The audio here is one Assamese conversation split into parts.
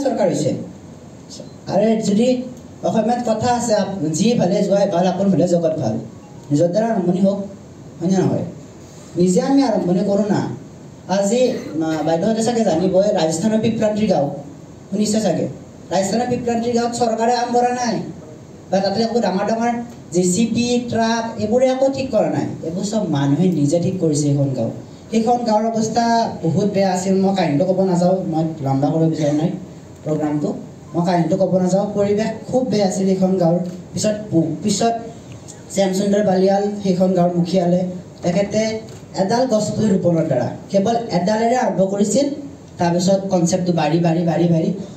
চৰকাৰ হৈছে আৰু যদি অসমীয়াত কথা আছে যি ভালে যোৱাই ভাল আপোন ভালে জগত ভাল নিজৰ দ্বাৰা আৰম্ভণি হওক হয় নে নহয় নিজে আমি আৰম্ভণি কৰোঁ না আজি বাইদেউহঁতে চাগে জানিবই ৰাজস্থানৰ পিপলান্ত্ৰী গাঁও শুনিছে চাগে ৰাজস্থানৰ পিপলান্ত্ৰী গাঁৱত চৰকাৰে কাম কৰা নাই বা তাতে একো ডাঙৰ ডাঙৰ জেচিপি ট্ৰাক এইবোৰে একো ঠিক কৰা নাই এইবোৰ চব মানুহে নিজে ঠিক কৰিছে সেইখন গাঁৱৰ অৱস্থা বহুত বেয়া আছিল মই কাহিনীটো ক'ব নাযাওঁ মই লম্বা কৰিব বিচৰা নাই প্ৰগ্ৰামটো মই কাহিনীটো ক'ব নাযাওঁ পৰিৱেশ খুব বেয়া আছিল সেইখন গাঁৱৰ পিছত শ্যামসুন্দৰ বালিয়াল সেইখন গাঁৱৰ মুখিয়ালে তেখেতে এডাল গছপুলি ৰোপণৰ দ্বাৰা কেৱল এডালেৰে আৰম্ভ কৰিছিল তাৰপিছত কনচেপ্টটো বাঢ়ি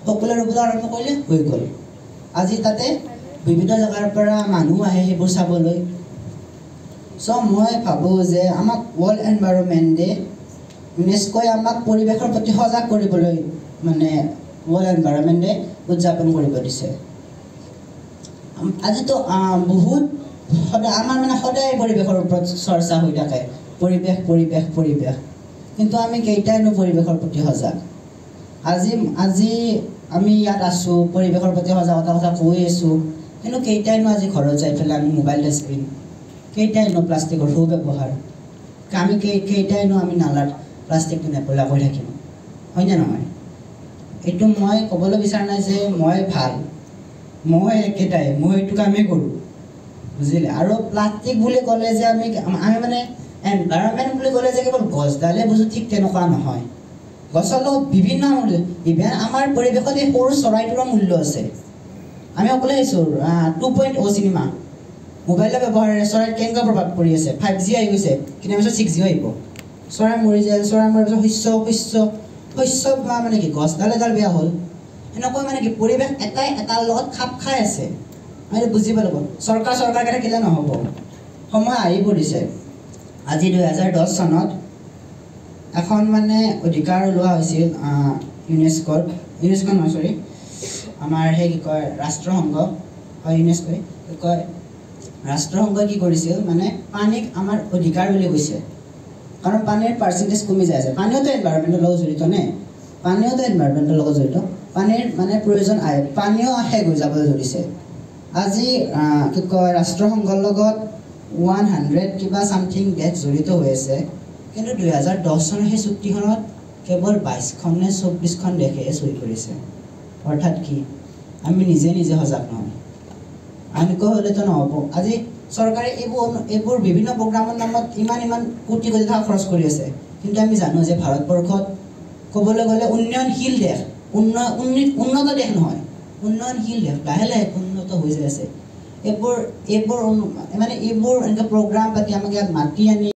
সকলোৱে ৰোপণ আৰম্ভ কৰিলে হৈ গ'ল আজি তাতে বিভিন্ন জেগাৰ পৰা মানুহ আহে সেইবোৰ চাবলৈ চ' মই ভাবোঁ যে আমাক ৱৰ্ল্ড এনভাইৰনমেণ্ট ডে ইউনেস্ক'ই আমাক পৰিৱেশৰ প্ৰতি সজাগ কৰিবলৈ মানে ৱৰ্ল্ড এনভাইৰনমেণ্ট ডে উদযাপন কৰিব দিছে আজিতো বহুত সদায় আমাৰ মানে সদায় পৰিৱেশৰ ওপৰত চৰ্চা হৈ থাকে পৰিৱেশ কিন্তু আমি কেইটাইনো পৰিৱেশৰ প্ৰতি সজাগ আজি আমি ইয়াত আছোঁ পৰিৱেশৰ প্ৰতি সজাগতাৰ কথা কৈ আছোঁ কিন্তু কেইটাইনো আজি ঘৰত যাই পেলাই আমি মোবাইল ডাষ্টবিন কেইটাইনো প্লাষ্টিকৰ সু ব্যৱহাৰ আমি কেইটাইনো আমি নালাত প্লাষ্টিকটো নেপেলা কৰি থাকিম হয়নে নহয় এইটো মই ক'বলৈ বিচৰা নাই যে মই ভাল মই একেটাই মই এইটো কামেই কৰোঁ বুজিলে আৰু প্লাষ্টিক বুলি ক'লে যে আমি মানে এনভাইৰনমেণ্ট বুলি ক'লে যে কেৱল গছডালে বুজোঁ ঠিক তেনেকুৱা নহয় গছৰ লগত বিভিন্ন মূল্য ইভেন আমাৰ পৰিৱেশত এই সৰু চৰাইটোৰো মূল্য আছে আমি অকলে আহিছোঁ 2.0 চিনেমা মোবাইলৰ ব্যৱহাৰেৰে চৰাইত কেনেকুৱা প্ৰভাৱ পৰি আছে 5G আহি গৈছে কিন্তু পিছত 6G আহিব চৰাই মৰি যায় চৰাই মৰাৰ পিছত শস্য মানে কি গছডাল এডাল বেয়া হ'ল এনেকৈ মানে কি পৰিৱেশ এটাৰ লগত খাপ খাই আছে আমি বুজিব লাগিব চৰকাৰকে থাকিলে নহ'ব সময় আহি পৰিছে আজি 2010 চনত এখন মানে অধিকাৰ লোৱা হৈছিল ইউনেস্ক'ৰ নহয় চৰি আমাৰ সেই কি কয় ৰাষ্ট্ৰসংঘ হয় ইউনেস্ক'ই কি কয় ৰাষ্ট্ৰসংঘই কি কৰিছিল মানে পানীক আমাৰ অধিকাৰ বুলি কৈছে কাৰণ পানীৰ পাৰ্চেণ্টেজ কমি যায় আছে পানীওতো এনভাইৰনমেণ্টৰ লগত জড়িত নে পানীওতো এনভাইৰনমেণ্টৰ লগত জড়িত পানীৰ মানে প্ৰয়োজন আহে পানীও শেষ হৈ যাবলৈ ধৰিছে আজি কি কয় ৰাষ্ট্ৰসংঘৰ লগত 100 কিবা চামথিং দেশ জড়িত হৈ আছে কিন্তু 2010 চনৰ সেই চুক্তিখনত কেৱল 22খন নে 24খন দেশে চহী কৰিছে অৰ্থাৎ কি আমি নিজে সজাগ নহয় আনকৈ হ'লেতো নহ'ব আজি চৰকাৰে এইবোৰ বিভিন্ন প্ৰগ্ৰামৰ নামত ইমান কোটি টকা খৰচ কৰি আছে কিন্তু আমি জানো যে ভাৰতবৰ্ষত ক'বলৈ গ'লে উন্নয়নশীল দেশ উন্নত দেশ নহয় উন্নয়নশীল দেশ লাহে উন্নত হৈ যায় আছে এইবোৰ মানে এইবোৰ এনেকৈ প্ৰগ্ৰাম পাতি আমাক ইয়াত মাতি আনি